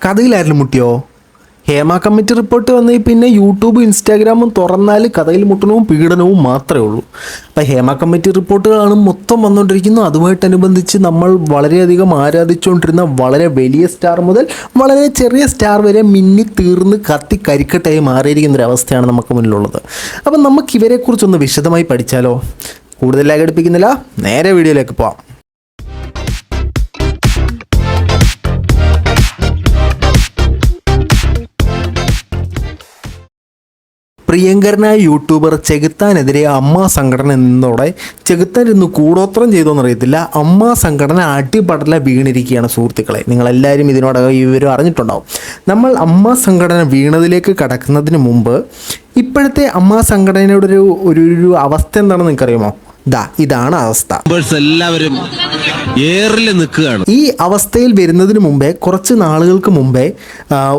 കഥയിലായിരുന്നു മുട്ടിയോ? Hema committee report വന്ന് പിന്നെ യൂട്യൂബും ഇൻസ്റ്റാഗ്രാമും തുറന്നാൽ കഥയിൽ മുട്ടണവും പീഡനവും മാത്രമേ ഉള്ളൂ. അപ്പോൾ ഹേമ കമ്മിറ്റി റിപ്പോർട്ടുകളാണ് മൊത്തം വന്നുകൊണ്ടിരിക്കുന്നത്. അതുമായിട്ടനുബന്ധിച്ച് നമ്മൾ വളരെയധികം ആരാധിച്ചുകൊണ്ടിരുന്ന വളരെ വലിയ സ്റ്റാർ മുതൽ വളരെ ചെറിയ സ്റ്റാർ വരെ മിന്നി തീർന്ന് കത്തി കരിക്കട്ടായി മാറിയിരിക്കുന്നൊരവസ്ഥയാണ് നമുക്ക് മുന്നിലുള്ളത്. അപ്പം നമുക്ക് ഇവരെക്കുറിച്ചൊന്ന് വിശദമായി പഠിച്ചാലോ? കൂടുതലായി ഘടിപ്പിക്കുന്നില്ല, നേരെ വീഡിയോയിലേക്ക് പോവാം. പ്രിയങ്കരനായ യൂട്യൂബർ ചെകുത്താനെതിരെ അമ്മ സംഘടന എന്നതോടെ ചെകുത്താൻ ഇന്ന് കൂടോത്രം ചെയ്തോന്നറിയത്തില്ല, അമ്മ സംഘടന അടിപടല വീണിരിക്കുകയാണ് സുഹൃത്തുക്കളെ. നിങ്ങളെല്ലാവരും ഇതിനോടകം ഈ വിവരം അറിഞ്ഞിട്ടുണ്ടാവും. നമ്മൾ അമ്മ സംഘടന വീണതിലേക്ക് കടക്കുന്നതിന് മുമ്പ് ഇപ്പോഴത്തെ അമ്മ സംഘടനയുടെ ഒരു അവസ്ഥ എന്താണെന്ന് നിങ്ങൾക്കറിയുമോ? ഇതാണ് അവസ്ഥ. എല്ലാവരും നിൽക്കുകയാണ്. ഈ അവസ്ഥയിൽ വരുന്നതിന് മുമ്പേ, കുറച്ച് നാളുകൾക്ക് മുമ്പേ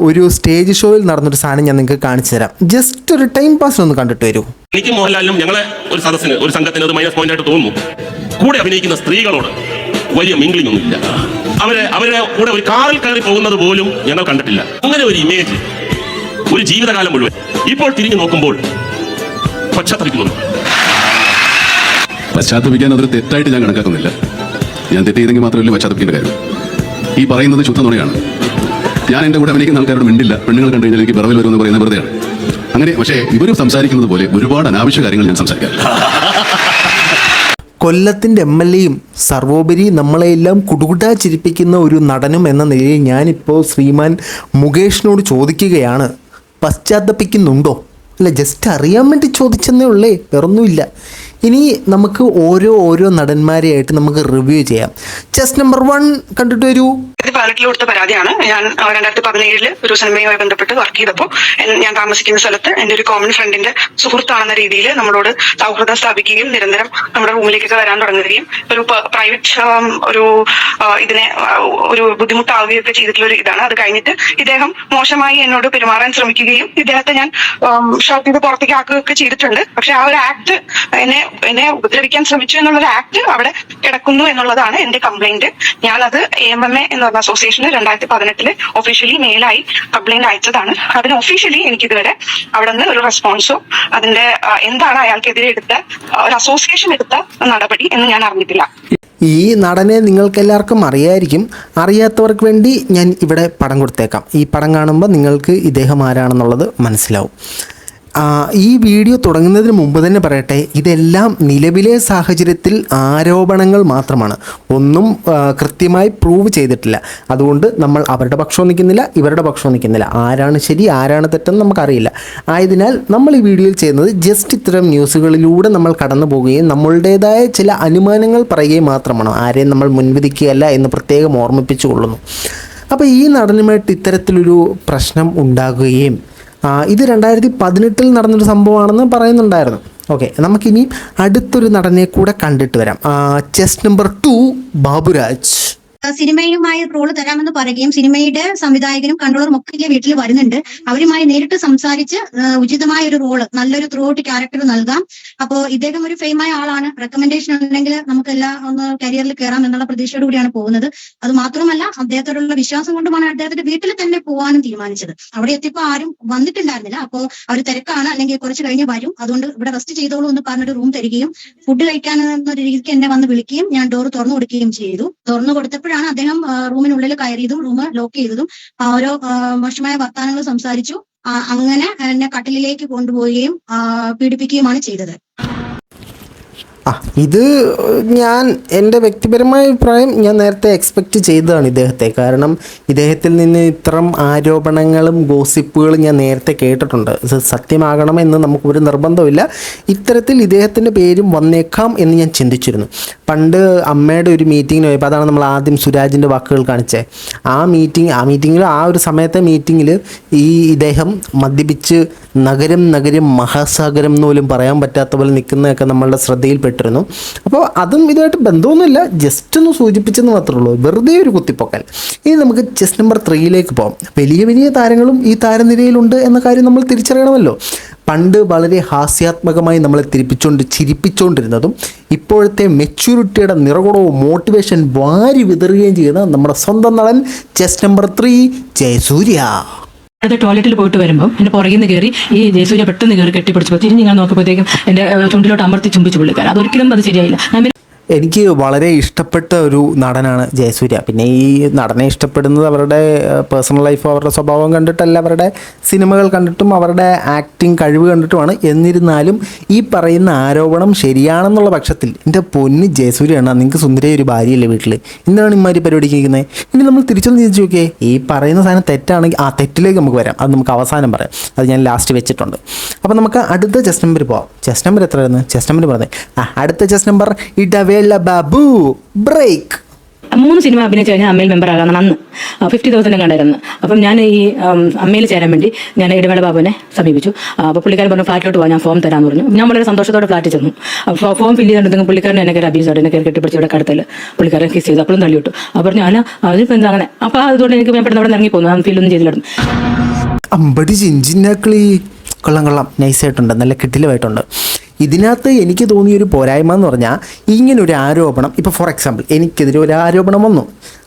ഒരു സ്റ്റേജ് ഷോയിൽ നടന്നൊരു സാധനം ഞാൻ നിങ്ങൾക്ക് കാണിച്ചു തരാം. ജസ്റ്റ് ഒരു ടൈം പാസിനൊന്ന് കണ്ടിട്ട് വരൂ. എനിക്ക് മോഹൻലാലിനും ഞങ്ങളെ ഒരു സദസ്സിന് ഒരു സംഘത്തിന് അത് മൈനസ് പോയിന്റ് ആയിട്ട് തോന്നുന്നു. കൂടെ അഭിനയിക്കുന്ന സ്ത്രീകളോട് വലിയ മിംഗ്ലിംഗ് ഒന്നുമില്ല. അവരെ കൂടെ ഒരു കാറിൽ കയറി പോകുന്നത് പോലും ഞങ്ങൾ കണ്ടിട്ടില്ല. അങ്ങനെ ഒരു ഇമേജ് ഒരു ജീവിതകാലം മുഴുവൻ ഇപ്പോൾ തിരിഞ്ഞു നോക്കുമ്പോൾ പശ്ചാത്തപിക്കുന്നു. പശ്ചാത്തപിക്കാൻ അതൊരു തെറ്റായിട്ട് ഞാൻ കണക്കാക്കുന്നില്ല. ഞാൻ തെറ്റ് ചെയ്തെങ്കിൽ മാത്രമല്ല പശ്ചാത്തപിക്കേണ്ട കാര്യം. ഈ പറയുന്നത് ശുദ്ധ നുണയാണ്. ഞാൻ എൻ്റെ കൂടെ അഭിനയിക്കുന്ന ആൾക്കാരോട് മിണ്ടില്ല. പെണ്ണുങ്ങൾ കണ്ടു കഴിഞ്ഞാൽ എനിക്ക് പിറവിൽ വരുമെന്ന് പറയുന്നത് വെറുതെയാണ്. അങ്ങനെ പക്ഷേ ഇവർ സംസാരിക്കുന്നത് പോലെ ഒരുപാട് അനാവശ്യ കാര്യങ്ങൾ ഞാൻ സംസാരിക്കാറില്ല. കൊല്ലത്തിൻ്റെ MLAയും സർവോപരി നമ്മളെല്ലാം കുടുകുടാ ചിരിപ്പിക്കുന്ന ഒരു നടനും എന്ന നിലയിൽ ഞാനിപ്പോൾ ശ്രീമാൻ മുകേഷിനോട് ചോദിക്കുകയാണ്, പശ്ചാത്തപിക്കുന്നുണ്ടോ? അല്ല, ജസ്റ്റ് അറിയാൻ വേണ്ടി ചോദിച്ചെന്നേ ഉള്ളേ, വേറൊന്നുമില്ല. ഇനി നമുക്ക് ഓരോ നടന്മാരെയായിട്ട് നമുക്ക് റിവ്യൂ ചെയ്യാം. ചെസ് നമ്പർ 1 കണ്ടിട്ട് വരൂ. 2018 കൊടുത്ത പരാതിയാണ്. ഞാൻ 2017 ഒരു സിനിമയുമായി ബന്ധപ്പെട്ട് വർക്ക് ചെയ്തപ്പോൾ ഞാൻ താമസിക്കുന്ന സ്ഥലത്ത് എൻ്റെ ഒരു കോമൺ ഫ്രണ്ടിന്റെ സുഹൃത്താണെന്ന രീതിയിൽ നമ്മളോട് സൗഹൃദം സ്ഥാപിക്കുകയും നിരന്തരം നമ്മുടെ റൂമിലേക്കൊക്കെ വരാൻ തുടങ്ങുകയും ഒരു പ്രൈവറ്റ് ഇതിനെ ഒരു ബുദ്ധിമുട്ടാവുകയൊക്കെ ചെയ്തിട്ടുള്ള ഒരു ഇതാണ്. അത് കഴിഞ്ഞിട്ട് ഇദ്ദേഹം മോശമായി എന്നോട് പെരുമാറാൻ ശ്രമിക്കുകയും ഇദ്ദേഹത്തെ ഞാൻ ഷോപ്പ് ചെയ്ത് പുറത്തേക്ക് ആക്കുകയൊക്കെ ചെയ്തിട്ടുണ്ട്. പക്ഷെ ആ ഒരു ആക്ട് എന്നെ ഉപദ്രവിക്കാൻ ശ്രമിച്ചു എന്നുള്ളൊരു ആക്ട് അവിടെ കിടക്കുന്നു എന്നുള്ളതാണ് എന്റെ കംപ്ലൈന്റ്. ഞാനത് AMMA എന്ന് പറഞ്ഞ അസോസിയേഷന് 2018 ഒഫീഷ്യലി മെയിലായി കംപ്ലൈന്റ് അയച്ചതാണ്. അതിന് ഒഫീഷ്യലി എനിക്കിതുവരെ അവിടെ നിന്ന് ഒരു റെസ്പോൺസോ അതിന്റെ എന്താണ് അയാൾക്കെതിരെ എടുത്ത ഒരു അസോസിയേഷൻ എടുത്ത നടപടി എന്ന് ഞാൻ അറിഞ്ഞിട്ടില്ല. ഈ നടനെ നിങ്ങൾക്കെല്ലാവർക്കും അറിയായിരിക്കും. അറിയാത്തവർക്ക് വേണ്ടി ഞാൻ ഇവിടെ പടം കൊടുത്തേക്കാം. ഈ പടം കാണുമ്പോൾ നിങ്ങൾക്ക് ഇദ്ദേഹം ആരാണെന്നുള്ളത് മനസ്സിലാവും. ഈ വീഡിയോ തുടങ്ങുന്നതിന് മുമ്പ് തന്നെ പറയട്ടെ, ഇതെല്ലാം നിലവിലെ സാഹചര്യത്തിൽ ആരോപണങ്ങൾ മാത്രമാണ്. ഒന്നും കൃത്യമായി പ്രൂവ് ചെയ്തിട്ടില്ല. അതുകൊണ്ട് നമ്മൾ അവരുടെ പക്ഷവും നിൽക്കുന്നില്ല, ഇവരുടെ പക്ഷവും നിൽക്കുന്നില്ല. ആരാണ് ശരി ആരാണ് തെറ്റെന്ന് നമുക്കറിയില്ല. ആയതിനാൽ നമ്മൾ ഈ വീഡിയോയിൽ ചെയ്യുന്നത് ജസ്റ്റ് ഇത്തരം ന്യൂസുകളിലൂടെ നമ്മൾ കടന്നു പോവുകയും നമ്മളുടേതായ ചില അനുമാനങ്ങൾ പറയുകയും മാത്രമാണ്. ആരെയും നമ്മൾ മുൻവിധിക്കുകയല്ല എന്ന് പ്രത്യേകം ഓർമ്മിപ്പിച്ചു കൊള്ളുന്നു. അപ്പോൾ ഈ നടനുമായിട്ട് ഇത്തരത്തിലൊരു പ്രശ്നം ഉണ്ടാകുകയും ഇത് 2018 നടന്നൊരു സംഭവമാണെന്ന് പറയുന്നുണ്ടായിരുന്നു. ഓക്കെ, നമുക്കിനി അടുത്തൊരു നടനെ കൂടെ കണ്ടിട്ട് വരാം. ചെസ് നമ്പർ 2 ബാബുരാജ്. സിനിമയുമായി റോള് തരാമെന്ന് പറയുകയും സിനിമയുടെ സംവിധായകനും കൺട്രോളറും ഒക്കെ വീട്ടിൽ വരുന്നുണ്ട്. അവരുമായി നേരിട്ട് സംസാരിച്ച് ഉചിതമായ ഒരു റോള്, നല്ലൊരു ത്രൂ ഔട്ട് ക്യാരക്ടർ നൽകാം. അപ്പോൾ ഇദ്ദേഹം ഒരു ഫെയിമായ ആളാണ്. റെക്കമെൻഡേഷൻ ഉണ്ടെങ്കിൽ നമുക്കെല്ലാം ഒന്ന് കരിയറിൽ കയറാം എന്നുള്ള പ്രതീക്ഷയോട് കൂടിയാണ് പോകുന്നത്. അത് മാത്രമല്ല അദ്ദേഹത്തോടുള്ള വിശ്വാസം കൊണ്ടുമാണ് അദ്ദേഹത്തിന്റെ വീട്ടിൽ തന്നെ പോകാനും തീരുമാനിച്ചത്. അവിടെ എത്തിയപ്പോൾ ആരും വന്നിട്ടുണ്ടായിരുന്നില്ല. അപ്പോൾ അവർ തിരക്കാണ്, അല്ലെങ്കിൽ കുറച്ച് കഴിഞ്ഞ് വരും, അതുകൊണ്ട് ഇവിടെ റെസ്റ്റ് ചെയ്തോളൂ എന്ന് പറഞ്ഞൊരു റൂം തരികയും ഫുഡ് കഴിക്കാൻ എന്ന രീതിക്ക് എന്നെ വന്ന് വിളിക്കുകയും ഞാൻ ഡോർ തുറന്നു കൊടുക്കുകയും ചെയ്തു. തുറന്നു കൊടുത്തപ്പോൾ അദ്ദേഹം റൂമിനുള്ളിൽ കയറിയതും റൂം ലോക്ക് ചെയ്തതും ഓരോ മോശമായ വർത്തമാനങ്ങൾ സംസാരിച്ചു. അങ്ങനെ എന്നെ കട്ടിലേക്ക് കൊണ്ടുപോവുകയും പീഡിപ്പിക്കുകയുമാണ് ചെയ്തത്. ഇത് ഞാൻ എൻ്റെ വ്യക്തിപരമായ അഭിപ്രായം ഞാൻ നേരത്തെ എക്സ്പെക്റ്റ് ചെയ്തതാണ് ഇദ്ദേഹത്തെ. കാരണം ഇദ്ദേഹത്തിൽ നിന്ന് ഇത്തരം ആരോപണങ്ങളും ഗോസിപ്പുകളും ഞാൻ നേരത്തെ കേട്ടിട്ടുണ്ട്. സത്യമാകണമെന്ന് നമുക്കൊരു നിർബന്ധമില്ല. ഇത്തരത്തിൽ ഇദ്ദേഹത്തിൻ്റെ പേരും വന്നേക്കാം എന്ന് ഞാൻ ചിന്തിച്ചിരുന്നു. പണ്ട് അമ്മയുടെ ഒരു മീറ്റിങ്ങിന് പോയപ്പോൾ, അതാണ് നമ്മൾ ആദ്യം സുരാജിൻ്റെ വാക്കുകൾ കാണിച്ചത്. ആ മീറ്റിങ്ങിൽ ആ ഒരു സമയത്തെ മീറ്റിങ്ങിൽ ഇദ്ദേഹം മദ്യപിച്ച് നഗരം മഹാസാഗരം എന്ന് പോലും പറയാൻ പറ്റാത്ത പോലെ നിൽക്കുന്നതൊക്കെ നമ്മളുടെ ശ്രദ്ധയിൽപ്പെട്ടിരുന്നു. അപ്പോൾ അതും ഇതുമായിട്ട് ബന്ധമൊന്നുമില്ല, ജസ്റ്റ് ഒന്ന് സൂചിപ്പിച്ചെന്ന് മാത്രമേ ഉള്ളൂ, വെറുതെ ഒരു കുത്തിപ്പൊക്കൽ. ഇനി നമുക്ക് ചെസ് നമ്പർ 3 പോകാം. വലിയ താരങ്ങളും ഈ താരനിരയിലുണ്ട് എന്ന കാര്യം നമ്മൾ തിരിച്ചറിയണമല്ലോ. പണ്ട് വളരെ ഹാസ്യാത്മകമായി നമ്മളെ ചിരിപ്പിച്ചുകൊണ്ടിരുന്നതും ഇപ്പോഴത്തെ മെച്യൂരിറ്റിയുടെ നിറകുടവും മോട്ടിവേഷൻ വാരി വിതറുകയും ചെയ്യുന്ന നമ്മുടെ സ്വന്തം നടൻ ചെസ് നമ്പർ 3 ജയസൂര്യ. അത് ടോയ്ലറ്റിൽ പോയിട്ട് വരുമ്പോൾ എൻ്റെ പുറകിൽ നിന്ന് കയറി ഈ ജയസൂര്യ പെട്ടെന്ന് കയറി കെട്ടിപ്പിടിച്ചപ്പോൾ തിരിഞ്ഞ് ഞാൻ നോക്കിയപ്പോഴത്തേക്കും എൻ്റെ ചുണ്ടിലോട്ട് അമർത്തി ചുംബിച്ചു പുള്ളിക്കാരൻ. അതൊരിക്കലും അത് ശരിയായില്ല. ഞാൻ എനിക്ക് വളരെ ഇഷ്ടപ്പെട്ട ഒരു നടനാണ് ജയസൂര്യ. പിന്നെ ഈ നടനെ ഇഷ്ടപ്പെടുന്നത് അവരുടെ പേഴ്സണൽ ലൈഫ്, അവരുടെ സ്വഭാവം കണ്ടിട്ടല്ല, അവരുടെ സിനിമകൾ കണ്ടിട്ടും അവരുടെ ആക്ടിങ് കഴിവ് കണ്ടിട്ടുമാണ്. എന്നിരുന്നാലും ഈ പറയുന്ന ആരോപണം ശരിയാണെന്നുള്ള പക്ഷത്തിൽ എൻ്റെ പൊന്ന് ജയസൂര്യയാണ്, നിങ്ങൾക്ക് സുന്ദരിയ ഒരു ഭാര്യയല്ലേ വീട്ടിൽ, എന്താണ് ഇമാതിരി പരിപാടിക്ക് ഇരിക്കുന്നത്? ഇനി നമ്മൾ തിരിച്ചൊന്ന് ചിന്തിച്ച് നോക്കിയേ, ഈ പറയുന്ന സാധനം തെറ്റാണെങ്കിൽ ആ തെറ്റിലേക്ക് നമുക്ക് വരാം. അത് നമുക്ക് അവസാനം പറയാം, അത് ഞാൻ ലാസ്റ്റ് വെച്ചിട്ടുണ്ട്. അപ്പോൾ നമുക്ക് അടുത്ത ചെസ് നമ്പർ പോവാം. ചെസ് നമ്പർ എത്രയായിരുന്നു? ചെസ് നമ്പർ പറഞ്ഞേ. അടുത്ത chess number Idavela Babu break. 3 cinema അഭിനയിച്ച് കഴിഞ്ഞാൽ അമ്മയിൽ മെമ്പർ ആകാൻ അന്ന് 50,000 കണ്ടായിരുന്നു. അപ്പം ഞാൻ ഈ അമ്മയിൽ ചേരാൻ വേണ്ടി ഞാൻ ഇടവേള ബാബുവിനെ സമീപിച്ചു. അപ്പോൾ പുള്ളിക്കാരൻ പറഞ്ഞു ഫ്ലാറ്റിലോട്ട് പോകാൻ ഞാൻ ഫോം തരാമെന്ന് പറഞ്ഞു. ഞാൻ വളരെ സന്തോഷത്തോടെ ഫ്ലാറ്റിൽ ചെന്നു. ഫോം ഫില്ല് ചെയ്തിട്ടുണ്ടെങ്കിൽ പുള്ളിക്കാരൻ എന്നെ കയറി അബീസോടെ എന്നെ കയറി കെട്ടിപ്പിടിച്ച് ഇവിടെ കടത്തിൽ പുള്ളിക്കാരൻ കിസ് ചെയ്തു. അപ്പോഴും തള്ളിവിട്ടു. അപ്പോൾ ഞാൻ അതിപ്പോൾ എന്താ അങ്ങനെ. അപ്പോൾ അതുകൊണ്ട് എനിക്ക് പെട്ടെന്ന് അവിടെ ഇറങ്ങി പോകുന്നു. ഫീലൊന്നും ചെയ്തില്ലായിരുന്നു. അമ്പടി ചിഞ്ചിനാക്കളി കൊള്ളാം, നൈസായിട്ടുണ്ട്, നല്ല കിട്ടിലുമായിട്ടുണ്ട്. ഇതിനകത്ത് എനിക്ക് തോന്നിയൊരു പോരായ്മ എന്ന് പറഞ്ഞാൽ, ഇങ്ങനൊരു ആരോപണം, ഇപ്പോൾ ഫോർ എക്സാമ്പിൾ എനിക്കെതിരെ ഒരു ആരോപണം വന്നു,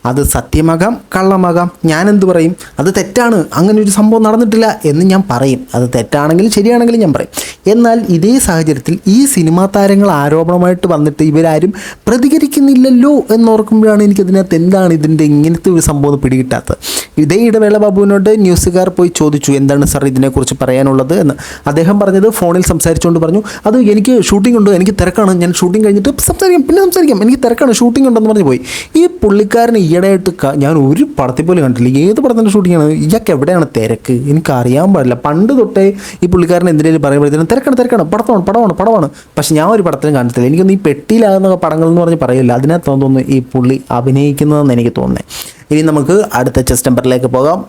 അത് സത്യമാകാം കള്ളമാകാം, ഞാൻ എന്ത് പറയും? അത് തെറ്റാണ്, അങ്ങനെ ഒരു സംഭവം നടന്നിട്ടില്ല എന്ന് ഞാൻ പറയും. അത് തെറ്റാണെങ്കിലും ശരിയാണെങ്കിലും ഞാൻ പറയും. എന്നാൽ ഇതേ സാഹചര്യത്തിൽ ഈ സിനിമാ താരങ്ങൾ ആരോപണമായിട്ട് വന്നിട്ട് ഇവരാരും പ്രതികരിക്കുന്നില്ലല്ലോ എന്നോർക്കുമ്പോഴാണ് എനിക്കതിനകത്ത് എന്താണ് ഇതിൻ്റെ ഇങ്ങനത്തെ ഒരു സംഭവം പിടികിട്ടാത്തത്. ഇതേ ഇടവേള ബാബുവിനോട് ന്യൂസുകാർ പോയി ചോദിച്ചു, എന്താണ് സാർ ഇതിനെക്കുറിച്ച് പറയാനുള്ളത് എന്ന്. അദ്ദേഹം പറഞ്ഞത് ഫോണിൽ സംസാരിച്ചുകൊണ്ട് പറഞ്ഞു, അത് എനിക്ക് ഷൂട്ടിംഗ് ഉണ്ട്, എനിക്ക് തിരക്കാണ്, ഞാൻ ഷൂട്ടിംഗ് കഴിഞ്ഞിട്ട് സംസാരിക്കാം, എനിക്ക് തിരക്കാണ്, ഷൂട്ടിംഗ് ഉണ്ടെന്ന് പറഞ്ഞു പോയി. ഈ പുള്ളിക്കാരന് ഈയിടെയായിട്ട് ഞാൻ ഒരു പടത്തിൽ പോലും കണ്ടില്ല. ഏത് പടത്തിൻ്റെ ഷൂട്ടിങ്ങാണ്? ഇയാൾക്ക് എവിടെയാണ് തിരക്ക്? എനിക്കറിയാൻ പാടില്ല. പണ്ട് തൊട്ടേ ഈ പുള്ളിക്കാരൻ എന്തിനേലും പറയുമ്പോഴത്തേനും തിരക്കാണ്, പടമാണ്. പക്ഷെ ഞാൻ ഒരു പടത്തിലും കണ്ടിട്ടില്ല. എനിക്കൊന്ന് ഈ പെട്ടിയിലാകുന്ന പടങ്ങൾ എന്ന് പറഞ്ഞ് പറയില്ല, അതിനകത്ത് തോന്നുന്നു ഈ പുള്ളി അഭിനയിക്കുന്നതെന്ന് എനിക്ക് തോന്നുന്നത്. ഇനി നമുക്ക് അടുത്ത ചെസ് നമ്പറിലേക്ക് പോകാം.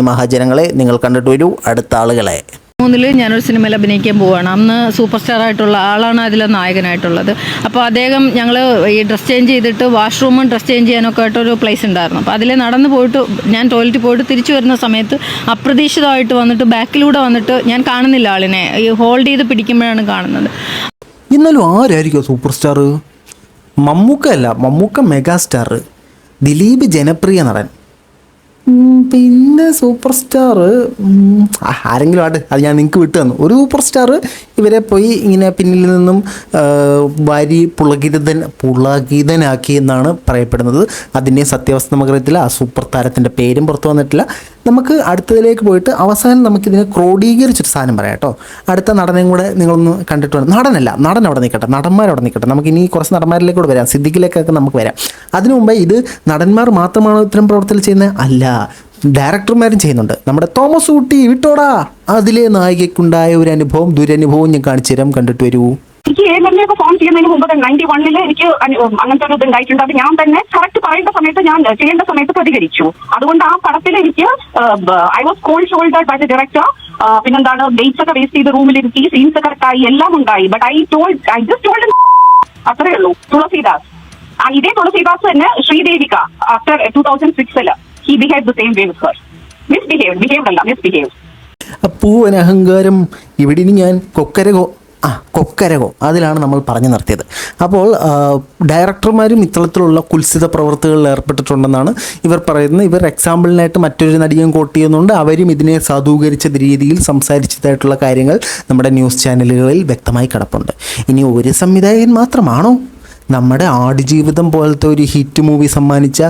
മഹാജനങ്ങളെ, നിങ്ങൾ കണ്ടിട്ട് വരൂ അടുത്ത ആളുകളെ. 3 ഞാനൊരു സിനിമയിൽ അഭിനയിക്കാൻ പോവുകയാണ്. അന്ന് സൂപ്പർ സ്റ്റാർ ആയിട്ടുള്ള ആളാണ് അതിലെ നായകനായിട്ടുള്ളത്. അപ്പോൾ അദ്ദേഹം ഞങ്ങൾ ഈ ഡ്രസ് ചേഞ്ച് ചെയ്തിട്ട് വാഷ്റൂമും ഡ്രസ് ചേഞ്ച് ചെയ്യാനൊക്കെ ആയിട്ടൊരു പ്ലേസ് ഉണ്ടായിരുന്നു. അപ്പോൾ അതിലെ നടന്ന് പോയിട്ട് ഞാൻ ടോയ്ലറ്റിൽ പോയിട്ട് തിരിച്ചു വരുന്ന സമയത്ത് അപ്രതീക്ഷിതമായിട്ട് വന്നിട്ട് ബാക്കിലൂടെ വന്നിട്ട് ഞാൻ കാണുന്നില്ല ആളിനെ, ഈ ഹോൾഡ് ചെയ്ത് പിടിക്കുമ്പോഴാണ് കാണുന്നത്. എന്നാലും ആരായിരിക്കും സൂപ്പർ സ്റ്റാർ? മമ്മൂക്ക അല്ല, മമ്മൂക്ക മെഗാസ്റ്റാർ, ദിലീപ് ജനപ്രിയ നടൻ, പിന്നെ സൂപ്പർ സ്റ്റാർ ആരെങ്കിലും ആട്ടെ, അത് ഞാൻ നിങ്ങൾക്ക് വിട്ടു തന്നു. ഒരു സൂപ്പർ സ്റ്റാർ ഇവരെ പോയി ഇങ്ങനെ പിന്നിൽ നിന്നും വാരി പുളകിതനാക്കി എന്നാണ് പറയപ്പെടുന്നത്. അതിൻ്റെ സത്യാവസ്ഥ നമുക്കറിയത്തില്ല. ആ സൂപ്പർ താരത്തിൻ്റെ പേരും പുറത്തു വന്നിട്ടില്ല. നമുക്ക് അടുത്തതിലേക്ക് പോയിട്ട് അവസാനം നമുക്കിതിനെ ക്രോഡീകരിച്ചൊരു സാധനം പറയാം കേട്ടോ. അടുത്ത നടനെയും കൂടെ നിങ്ങളൊന്ന് കണ്ടിട്ട് വേണം. നടൻ അവിടെ നിൽക്കട്ടെ, നടന്മാരവിടെ നിൽക്കട്ടെ. നമുക്കിനി കുറച്ച് നടന്മാരിലേക്ക് കൂടെ വരാം, സിദ്ദിഖിലേക്കൊക്കെ നമുക്ക് വരാം. അതിനു മുമ്പേ ഇത് നടന്മാർ മാത്രമാണോ ഇത്തരം പ്രവർത്തനം ചെയ്യുന്നത്? അല്ല, ഡയറക്ടർമാരും ചെയ്യുന്നുണ്ട്. നമ്മുടെ തോമസ് ഊട്ടി വിട്ടോടാ, അതിലെ നായികയ്ക്കുണ്ടായ ഒരു അനുഭവം, ദുരനുഭവം ഞാൻ കാണിച്ചു തരാം, കണ്ടിട്ട് വരൂ. എനിക്ക് AMLA ഫോം ചെയ്യുന്നതിന് മുമ്പ് 91 എനിക്ക് അങ്ങനത്തെ ഒരു ഇത് ഉണ്ടായിട്ടുണ്ട്. അത് ഞാൻ തന്നെ കറക്റ്റ് പറയേണ്ട സമയത്ത്, ഞാൻ ചെയ്യേണ്ട സമയത്ത് പ്രതികരിച്ചു. അതുകൊണ്ട് ആ പടത്തിൽ എനിക്ക് I was cold shouldered by the director. പിന്നെന്താണ്, ഡേറ്റ്സ് ഒക്കെ വേസ്റ്റ് ചെയ്ത് റൂമിലിരുത്തി, സീൻസ് കറക്റ്റായി, എല്ലാം ഉണ്ടായി. ബട്ട് ഐ ജസ്റ്റ് ടോൾഡ് അത്രേ ഉള്ളൂ. തുളസിദാസ്, ഇതേ തുളസിദാസ് തന്നെ ശ്രീദേവിക after 2006 he behaved the same way with her. misbehaved. പൂവൻ അഹങ്കാരം. ഇവിടെ ഇനി ഞാൻ കൊക്കരകോ അതിലാണ് നമ്മൾ പറഞ്ഞു നിർത്തിയത്. അപ്പോൾ ഡയറക്ടർമാരും ഇത്തരത്തിലുള്ള കുൽസിത പ്രവൃത്തികളിൽ ഏർപ്പെട്ടിട്ടുണ്ടെന്നാണ് ഇവർ പറയുന്നത്. ഇവർ എക്സാമ്പിളിനായിട്ട് മറ്റൊരു നടിയും കോട്ട് ചെയ്യുന്നുണ്ട്. അവരും ഇതിനെ സാധൂകരിച്ച രീതിയിൽ സംസാരിച്ചതായിട്ടുള്ള കാര്യങ്ങൾ നമ്മുടെ ന്യൂസ് ചാനലുകളിൽ വ്യക്തമായി കിടപ്പുണ്ട്. ഇനി ഒരു സംവിധായകൻ മാത്രമാണോ? നമ്മുടെ ആടുജീവിതം പോലത്തെ ഒരു ഹിറ്റ് മൂവി സമ്മാനിച്ച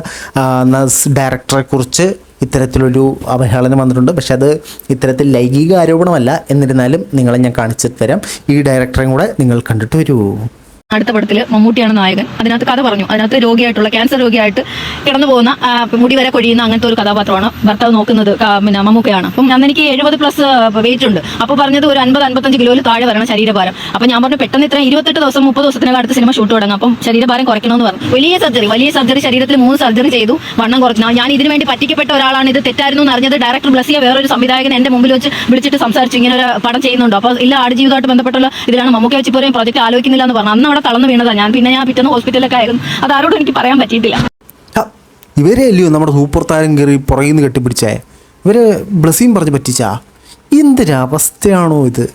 ഡയറക്ടറെക്കുറിച്ച് ഇത്തരത്തിലൊരു അവഹേളനം വന്നിട്ടുണ്ട്. പക്ഷെ അത് ഇത്തരത്തിൽ ലൈംഗിക ആരോപണമല്ല. എന്നിരുന്നാലും നിങ്ങളെ ഞാൻ കാണിച്ചിട്ട് തരാം. ഈ ഡയറക്ടറെയും കൂടെ നിങ്ങൾ കണ്ടിട്ട് വരൂ. അടുത്ത പടത്തിൽ മമ്മൂട്ടിയാണ് നായകൻ. അതിനകത്ത് കഥ പറഞ്ഞു. അതിനകത്ത് രോഗിയായിട്ടുള്ള ക്യാൻസർ രോഗിയായിട്ട് കിടന്നു പോകുന്ന മുടി വരെ കൊഴിയുന്ന അങ്ങനത്തെ ഒരു കഥാപാത്രമാണ്. ഭർത്താവ് നോക്കുന്നത് പിന്നെ മമ്മൂക്കയാണ്. അപ്പം അന്ന് എനിക്ക് 70+ വെയിറ്റ് ഉണ്ട്. അപ്പോൾ പറഞ്ഞത് ഒരു 50-55 കിലോയിൽ താഴെ വരണം ശരീരഭാരം. അപ്പം ഞാൻ പറഞ്ഞു പെട്ടെന്ന് ഇത്ര 28 ദിവസം 30 ദിവസത്തിനകം അടുത്ത സിനിമ ഷൂട്ട് തുടങ്ങും. അപ്പം ശരീരഭാരം കുറയ്ക്കണമെന്ന് പറഞ്ഞു. വലിയ സർജറി ശരീരത്തിൽ 3 സർജറി ചെയ്തു, വണ്ണം കുറച്ചു. ഞാൻ ഇതിനു വേണ്ടി പറ്റിക്കപ്പെട്ട ഒരാളാണ്, ഇത് തെറ്റായിരുന്നു എന്ന് അറിഞ്ഞത് ഡയറക്ടർ ബ്ലസ്സിയ വേറൊരു സംവിധായകൻ എന്റെ മുമ്പിൽ വെച്ച് വിളിച്ചിട്ട് സംസാരിച്ചു, ഇങ്ങനെ ഒരു പടം ചെയ്യുന്നുണ്ടോ? അപ്പോൾ ഇല്ല, ആടുജീവിതമായിട്ട് ബന്ധപ്പെട്ടുള്ള ഇതിലാണ് മമ്മൂക്ക വെച്ച് പോലും പ്രോജക്റ്റ് ആലോചിക്കുന്നില്ല എന്ന് പറഞ്ഞു. അന്ന് തളർന്നു വീണതാ ഞാൻ. പിന്നെ ഞാൻ പിറ്റേന്ന് ഹോസ്പിറ്റലൊക്കെ ആയിരുന്നു. അത് ആരോടും എനിക്ക് പറയാൻ പറ്റിയിട്ടില്ല. ഇവരെ അല്ലയോ നമ്മുടെ സൂപ്പർ താരം കയറി പുറകിൽ നിന്ന് കെട്ടിപ്പിടിച്ചേ? ഇവരെ ബ്ലസ്സിയും പറഞ്ഞ് പറ്റിച്ചാ? എന്തൊരവസ്ഥയാണോ ഇത്?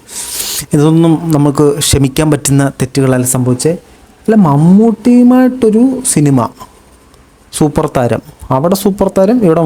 ഇതൊന്നും നമുക്ക് ക്ഷമിക്കാൻ പറ്റുന്ന തെറ്റുകളല്ല സംഭവിച്ചത്. അല്ല, മമ്മൂട്ടിയുമായിട്ടൊരു സിനിമ, സൂപ്പർ താരം, അവിടെ സൂപ്പർ താരം, ഇവിടെ